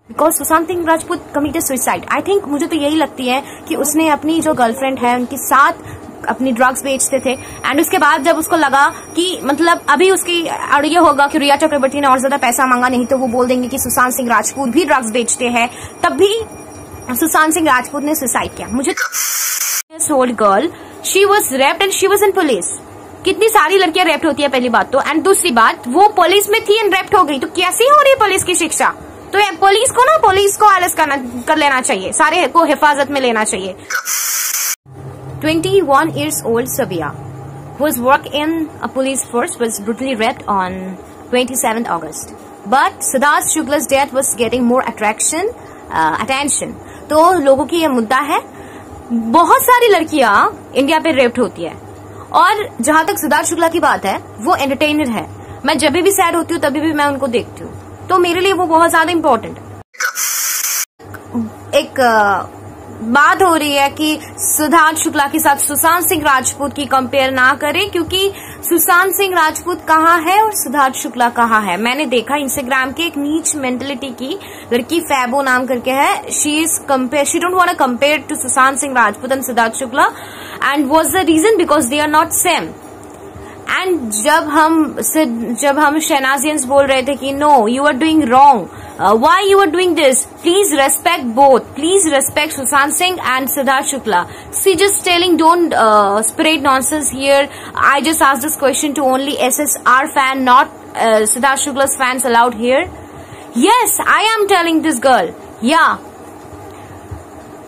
Because Sushant Singh Rajput committed suicide. I think मुझे तो यही लगती है कि उसने अपनी जो गर्लफ्रेंड है उनके साथ अपनी ड्रग्स बेचते थे, एंड उसके बाद जब उसको लगा कि मतलब अभी उसकी और ये होगा कि रिया चक्रवर्ती ने और ज्यादा पैसा मांगा, नहीं तो वो बोल देंगे कि सुशांत सिंह राजपूत भी ड्रग्स बेचते हैं, तब भी सुशांत सिंह राजपूत ने सुसाइड किया। मुझे old girl, she was raped and she was in police. कितनी सारी लड़कियां रेप्ट होती है पहली बात तो, एंड दूसरी बात वो पुलिस में थी एंड रेप्ट हो गई, तो कैसी हो रही है पुलिस की शिक्षा? तो पुलिस को अरेस्ट कर लेना चाहिए, सारे को हिफाजत में लेना चाहिए। 21 years old Sabia, whose work in a police force, was brutally raped on 27th August. But Siddharth Shukla's death was getting more attention. तो लोगों की ये मुद्दा है, बहुत सारी लड़कियां इंडिया पे रेप्ट होती है, और जहां तक सिद्धार्थ शुक्ला की बात है वो एंटरटेनर है। मैं जब भी सैड होती हूँ तभी भी मैं उनको देखती हूँ, तो मेरे लिए वो बहुत ज्यादा इम्पोर्टेंट है। एक बात हो रही है कि सिद्धार्थ शुक्ला के साथ सुशांत सिंह राजपूत की कंपेयर ना करें, क्योंकि सुशांत सिंह राजपूत कहाँ है और सिद्धार्थ शुक्ला कहाँ है। मैंने देखा इंस्टाग्राम के एक नीच मेंटेलिटी की लड़की फैबो नाम करके है, she don't want to compare to Sushant Singh Rajput and Siddharth Shukla, and was the reason because they are not same. And जब हम शहनाजियंस बोल रहे थे कि no you are doing wrong, why you are doing this, please respect both, please respect Sushant Singh and Siddharth Shukla. See just telling don't spread nonsense here. I just asked this question to only SSR fan, not Siddharth Shukla's fans allowed here. Yes, I am telling this girl, yeah,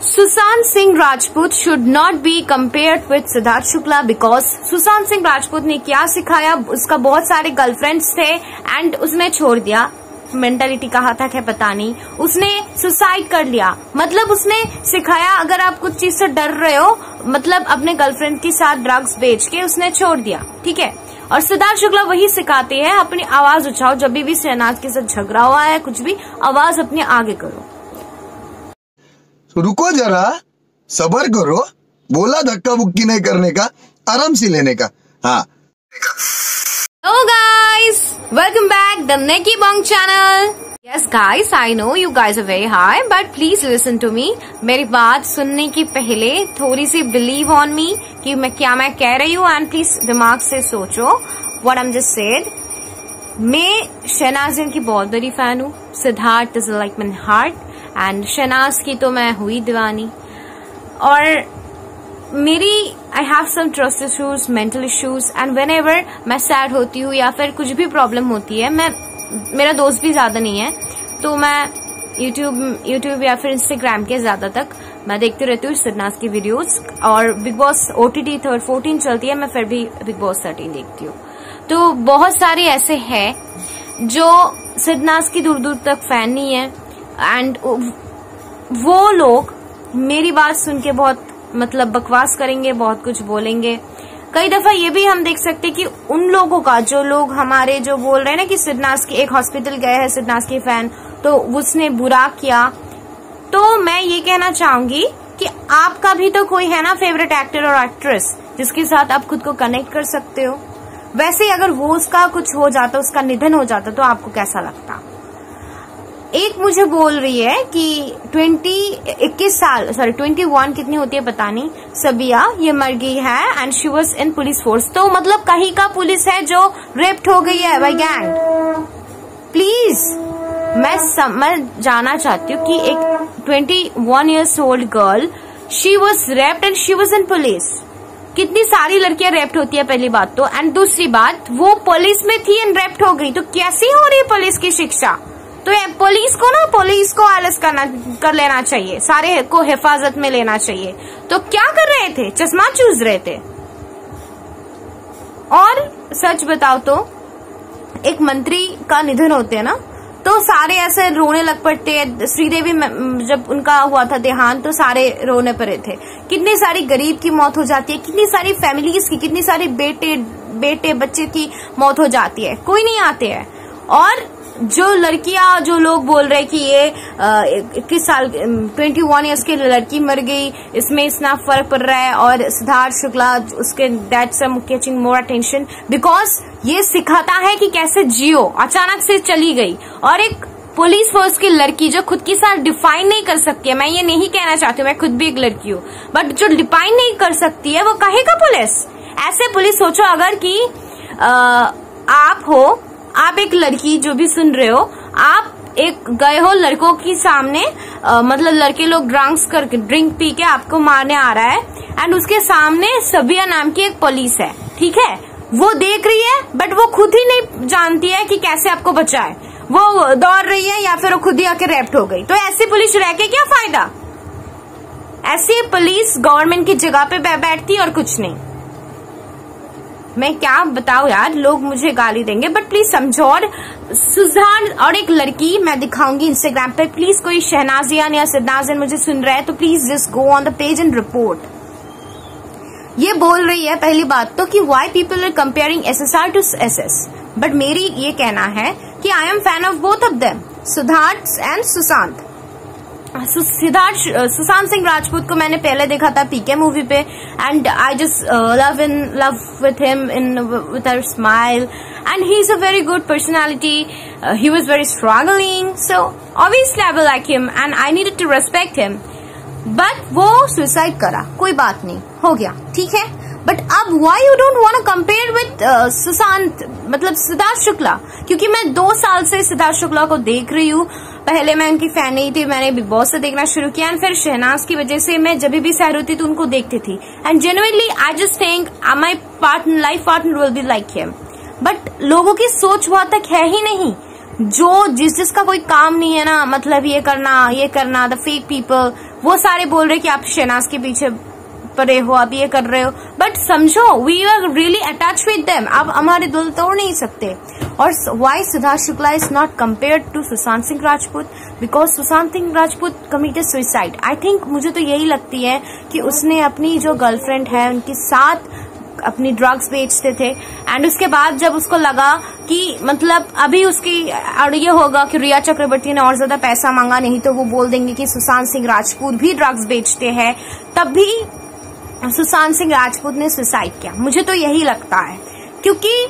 Sushant Singh Rajput should not be compared with Siddharth Shukla because Sushant Singh Rajput ने क्या सिखाया, उसका बहुत सारे girlfriends थे and उसने छोड़ दिया। मेंटालिटी कहाँ तक है पता नहीं, उसने सुसाइड कर लिया। मतलब उसने सिखाया अगर आप कुछ चीज से डर रहे हो, मतलब अपने गर्लफ्रेंड के साथ ड्रग्स बेच के उसने छोड़ दिया, ठीक है। और सिद्धार्थ शुक्ला वही सिखाते हैं, अपनी आवाज उठाओ, जब भी शहनाज के साथ झगड़ा हुआ है कुछ भी, आवाज अपने आगे करो। रुको जरा, सबर करो, बोला धक्का बुक्की नहीं करने का, आराम से लेने का। हाँ, Hello guys, welcome back the Neki Bong channel. Yes guys, I know you guys are very high, but please listen to me. मेरी बात सुनने की पहले थोड़ी सी believe on me कि मैं कह रही हूँ, and please दिमाग से सोचो what I'm just said. मैं शहनाज की बहुत बड़ी फैन हूँ। Siddharth is like my heart, and Shehnaaz की तो मैं हुई दीवानी। और मेरी I have some trust issues, mental issues, and whenever मैं सैड होती हूँ या फिर कुछ भी प्रॉब्लम होती है, मेरा दोस्त भी ज्यादा नहीं है, तो मैं यूट्यूब या फिर इंस्टाग्राम के ज्यादा तक मैं देखती रहती हूँ सिद्धनाथ की वीडियोस। और बिग बॉस OTT 14 चलती है, मैं फिर भी बिग बॉस 13 देखती हूँ। तो बहुत सारे ऐसे हैं जो सिद्धनाथ की दूर दूर तक फैन नहीं है, एंड वो लोग मेरी बात सुन के बहुत मतलब बकवास करेंगे, बहुत कुछ बोलेंगे। कई दफा ये भी हम देख सकते कि उन लोगों का, जो लोग हमारे जो बोल रहे हैं ना कि सिद्धनाथ की एक हॉस्पिटल गए हैं सिद्धनाथ के फैन, तो उसने बुरा किया। तो मैं ये कहना चाहूंगी कि आपका भी तो कोई है ना फेवरेट एक्टर और एक्ट्रेस जिसके साथ आप खुद को कनेक्ट कर सकते हो। वैसे ही अगर वो उसका कुछ हो जाता, उसका निधन हो जाता, तो आपको कैसा लगता? एक मुझे बोल रही है कि 21 कितनी होती है पता नहीं, सबिया ये मर गई है and she was in police force. तो मतलब कहीं का पुलिस है जो रेप्ट हो गई है बाय गैंग। प्लीज मैं जानना चाहती हूँ कि एक 21 years old girl, she was raped and she was in police. कितनी सारी लड़कियां रेप्ट होती है पहली बात तो, एंड दूसरी बात वो पुलिस में थी एंड रेप्ट हो गई, तो कैसी हो रही है पुलिस की शिक्षा? तो पुलिस को अरेस्ट कर लेना चाहिए, सारे को हिफाजत में लेना चाहिए। तो क्या कर रहे थे? चश्मा चूस रहे थे। और सच बताओ तो एक मंत्री का निधन होते है ना, तो सारे ऐसे रोने लग पड़ते हैं। श्रीदेवी जब उनका हुआ था देहांत, तो सारे रोने पड़े थे। कितनी सारी गरीब की मौत हो जाती है, कितनी सारी फैमिलीज की, कितनी सारी बेटे बच्चे की मौत हो जाती है, कोई नहीं आते हैं। और जो लड़कियां, जो लोग बोल रहे कि ये 21 years की लड़की मर गई, इसमें इतना फर्क पड़ रहा है, और सिद्धार्थ शुक्ला उसके that's catching more attention because ये सिखाता है कि कैसे जियो। अचानक से चली गई, और एक पुलिस फोर्स की लड़की जो खुद की साथ डिफाइन नहीं कर सकती है, मैं ये नहीं कहना चाहती हूँ, मैं खुद भी एक लड़की हूँ, बट जो डिफाइन नहीं कर सकती है वो कहेगा पुलिस। ऐसे पुलिस सोचो अगर कि आप हो, आप एक लड़की जो भी सुन रहे हो, आप एक गए हो लड़कों के सामने, मतलब लड़के लोग ड्रिंक पी के आपको मारने आ रहा है, एंड उसके सामने सबिया नाम की एक पुलिस है, ठीक है, वो देख रही है बट वो खुद ही नहीं जानती है कि कैसे आपको बचाए, वो दौड़ रही है या फिर वो खुद ही आके रैप्ट हो गई। तो ऐसी पुलिस रह के क्या फायदा? ऐसी पुलिस गवर्नमेंट की जगह पे बैठती और कुछ नहीं। मैं क्या बताऊं यार, लोग मुझे गाली देंगे बट प्लीज समझो। और सुजान और एक लड़की मैं दिखाऊंगी इंस्टाग्राम पे, प्लीज कोई शहनाजियान या सिद्धाजन मुझे सुन रहा है तो please just go on the page and report. ये बोल रही है पहली बात तो कि why people are comparing SSR to SS, but मेरी ये कहना है कि I am fan of both of them, Siddharth and Sushant. Sushant Singh Rajput को मैंने पहले देखा था पीके मूवी पे, and I just love with him in with her smile, and he is a very good personality, he was very struggling, so obviously I will like him and I needed to respect him. But वो suicide करा, कोई बात नहीं, हो गया, ठीक है। But अब why you don't want to compare with Sushant, मतलब सिद्धार्थ शुक्ला, क्योंकि मैं 2 साल से सिद्धार्थ शुक्ला को देख रही हूँ। पहले मैं उनकी फैन नहीं थी, मैंने बिग बॉस से देखना शुरू किया, एंड फिर शहनाज की वजह से मैं जब भी सैर होती तो उनको देखती थी, and genuinely I just think my life partner will be like him. But लोगों की सोच वहां तक है ही नहीं, जो जिसका कोई काम नहीं है ना, मतलब ये करना, द फेक पीपल, वो सारे बोल रहे कि आप शहनाज के पीछे पड़े हो, आप ये कर रहे हो, बट समझो we are really attach with them, आप हमारे दिल तोड़ नहीं सकते। और why Siddharth Shukla is not compared to Sushant Singh Rajput, because Sushant Singh Rajput committed suicide. I think मुझे तो यही लगती है कि उसने अपनी जो गर्लफ्रेंड है उनके साथ अपनी ड्रग्स बेचते थे, एंड उसके बाद जब उसको लगा कि मतलब अभी उसकी ये होगा कि रिया चक्रवर्ती ने और ज्यादा पैसा मांगा, नहीं तो वो बोल देंगे कि सुशांत सिंह राजपूत भी ड्रग्स बेचते हैं, तब भी सुशांत सिंह राजपूत ने सुसाइड किया। मुझे तो यही लगता है, क्योंकि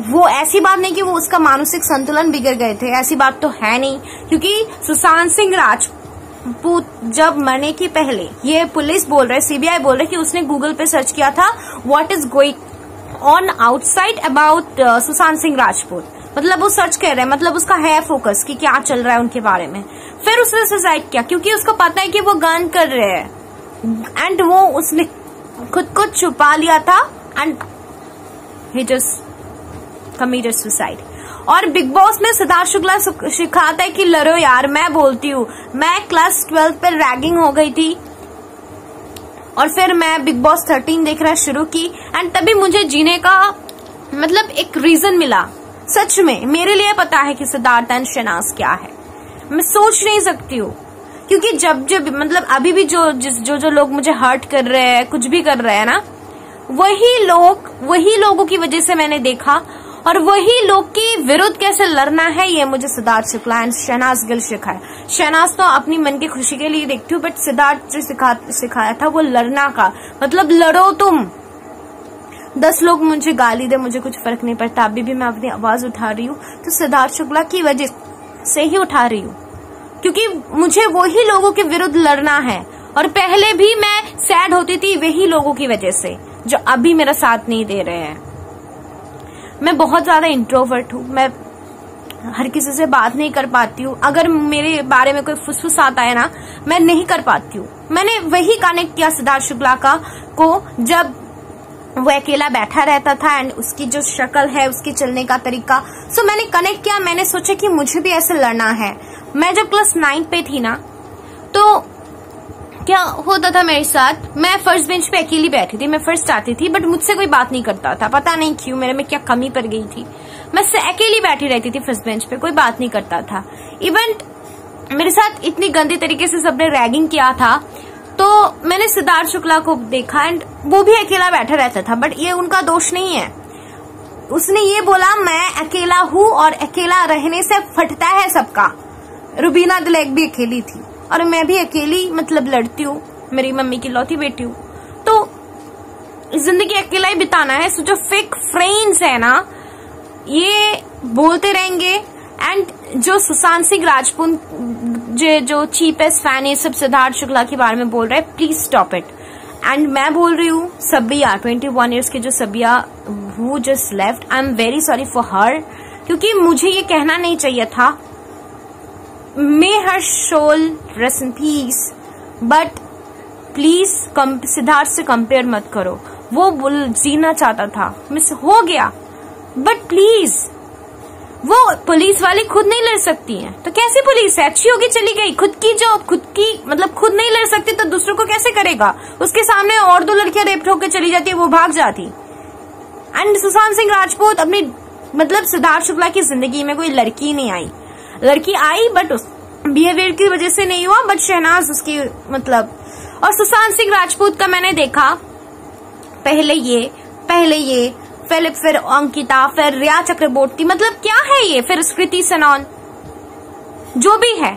वो ऐसी बात नहीं कि वो उसका मानसिक संतुलन बिगड़ गए थे, ऐसी बात तो है नहीं, क्योंकि सुशांत सिंह राजपूत जब मरने की पहले, ये पुलिस बोल रहे, CBI बोल रहे कि उसने गूगल पे सर्च किया था what is going on outside about Sushant Singh Rajput, मतलब वो सर्च कर रहे हैं, मतलब उसका है फोकस कि क्या चल रहा है उनके बारे में। फिर उसने सुसाइड किया क्योंकि उसको पता है कि वो गन कर रहे हैं, एंड वो उसने खुद को छुपा लिया था, and he just committed suicide. और बिग बॉस में सिद्धार्थ शुक्ला सिखाता है कि लड़ो यार, मैं बोलती हूँ, मैं क्लास 12 पर रैगिंग हो गई थी और फिर मैं बिग बॉस 13 देखना शुरू की, एंड तभी मुझे जीने का मतलब एक रीजन मिला। सच में मेरे लिए पता है कि सिद्धार्थ एंड शहनाज क्या है, मैं सोच नहीं सकती हूँ, क्योंकि जब मतलब अभी भी जो लोग मुझे हर्ट कर रहे हैं, कुछ भी कर रहे हैं ना, वही लोगों की वजह से मैंने देखा, और वही लोग के विरुद्ध कैसे लड़ना है ये मुझे सिद्धार्थ शुक्ला एंड शहनाज गिल सिखाया। शहनाज तो अपनी मन की खुशी के लिए देखती हूँ, बट सिद्धार्थ जो सिखाया था वो लड़ना का, मतलब लड़ो तुम। 10 लोग मुझे गाली दे, मुझे कुछ फर्क नहीं पड़ता, अभी भी मैं अपनी आवाज उठा रही हूँ तो सिद्धार्थ शुक्ला की वजह से ही उठा रही हूँ, क्योंकि मुझे वही लोगों के विरुद्ध लड़ना है। और पहले भी मैं सैड होती थी वही लोगों की वजह से जो अभी मेरा साथ नहीं दे रहे हैं। मैं बहुत ज्यादा इंट्रोवर्ट हूँ, मैं हर किसी से बात नहीं कर पाती हूँ, अगर मेरे बारे में कोई फुसफुस आता है ना, मैं नहीं कर पाती हूँ। मैंने वही कनेक्ट किया सिद्धार्थ शुक्ला को जब वो अकेला बैठा रहता था, एंड उसकी जो शक्ल है, उसके चलने का तरीका, सो मैंने कनेक्ट किया। मैंने सोचा कि मुझे भी ऐसे लड़ना है। मैं जब क्लास 9 पे थी ना, तो क्या होता था मेरे साथ, मैं फर्स्ट बेंच पे अकेली बैठी थी, मैं फर्स्ट आती थी, बट मुझसे कोई बात नहीं करता था, पता नहीं क्यों, मेरे में क्या कमी पड़ गई थी। मैं अकेली बैठी रहती थी फर्स्ट बेंच पे, कोई बात नहीं करता था। इवन मेरे साथ इतनी गंदी तरीके से सबने रैगिंग किया था, तो मैंने सिद्धार्थ शुक्ला को देखा, एंड वो भी अकेला बैठा रहता था, बट ये उनका दोष नहीं है। उसने ये बोला मैं अकेला हूँ और अकेला रहने से फटता है सबका। रुबीना दिलेक भी अकेली थी और मैं भी अकेली मतलब लड़ती हूँ, मेरी मम्मी की लौती बेटी हूँ, तो जिंदगी अकेला ही बिताना है। सो जो फेक फ्रेंड्स है ना, ये बोलते रहेंगे, एंड जो सुशांत सिंह राजपूत जो चीपेस्ट फैन है सब सिद्धार्थ शुक्ला के बारे में बोल रहा है, प्लीज स्टॉप इट। एंड मैं बोल रही हूँ सबिया 21 ईयर्स की जो Sabiya who just left, I am very sorry for her, क्योंकि मुझे ये कहना नहीं चाहिए था। May her soul rest in peace, but please Siddharth से कंपेयर मत करो। वो जीना चाहता था, मिस हो गया, बट प्लीज वो पुलिस वाली खुद नहीं लड़ सकती है तो कैसी पुलिस है? अच्छी होगी चली गई, खुद की मतलब खुद नहीं लड़ सकती तो दूसरों को कैसे करेगा? उसके सामने और 2 लड़कियां रेप होकर चली जाती है, वो भाग जाती। एंड सुशांत सिंह राजपूत अपनी मतलब सिद्धार्थ शुक्ला की जिंदगी में कोई लड़की नहीं आई, लड़की आई बट उस बिहेवियर की वजह से नहीं हुआ, बट शहनाज उसकी मतलब। और सुशांत सिंह राजपूत का मैंने देखा पहले ये फिर अंकिता, फिर रिया चक्रवर्ती, मतलब क्या है ये, फिर कृति सनोन, जो भी है।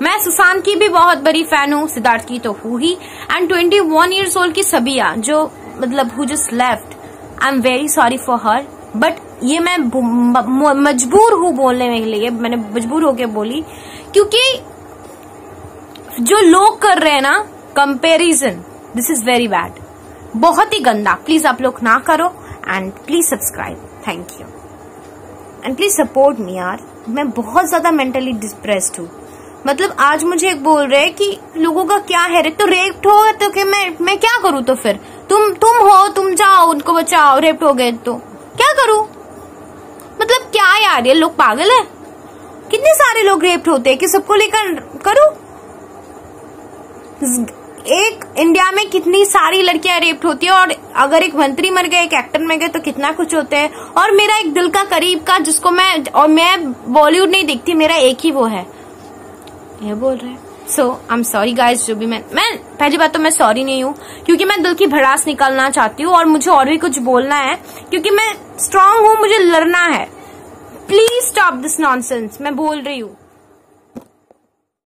मैं सुशांत की भी बहुत बड़ी फैन हूँ, सिद्धार्थ की तो हूँ ही। एंड 21 ईयर्स ओल्ड की सबिया जो मतलब who just left, I am very sorry for her, but ये मैं मजबूर हूँ बोलने के लिए, मैंने मजबूर होके बोली, क्योंकि जो लोग कर रहे हैं ना comparison, this is very bad, बहुत ही गंदा। प्लीज आप लोग ना करो and please subscribe, thank you and please support me यार। मैं बहुत ज्यादा मेंटली डिप्रेस्ड हूँ। मतलब आज मुझे एक बोल रहे कि लोगों का क्या है, तो रेप्ट हो तो कि मैं क्या करूँ? तो फिर तुम हो, तुम जाओ उनको बचाओ, रेप्ट हो गए तो क्या करूँ? मतलब क्या यार, ये लोग पागल है? कितने सारे लोग रेप्ट होते हैं कि सबको लेकर करूँ? एक इंडिया में कितनी सारी लड़कियां रेप्ट होती है, और अगर एक मंत्री मर गए, एक एक्टर मर गए तो कितना कुछ होते हैं। और मेरा एक दिल का करीब का जिसको मैं बॉलीवुड नहीं देखती, मेरा एक ही वो है, ये बोल रहे हैं। सो आई एम सॉरी गाइज, जो भी मैं पहली बात तो मैं सॉरी नहीं हूँ, क्योंकि मैं दिल की भड़ास निकालना चाहती हूँ और मुझे और भी कुछ बोलना है, क्योंकि मैं स्ट्रांग हूँ, मुझे लड़ना है। प्लीज स्टॉप दिस नॉनसेंस, मैं बोल रही हूँ।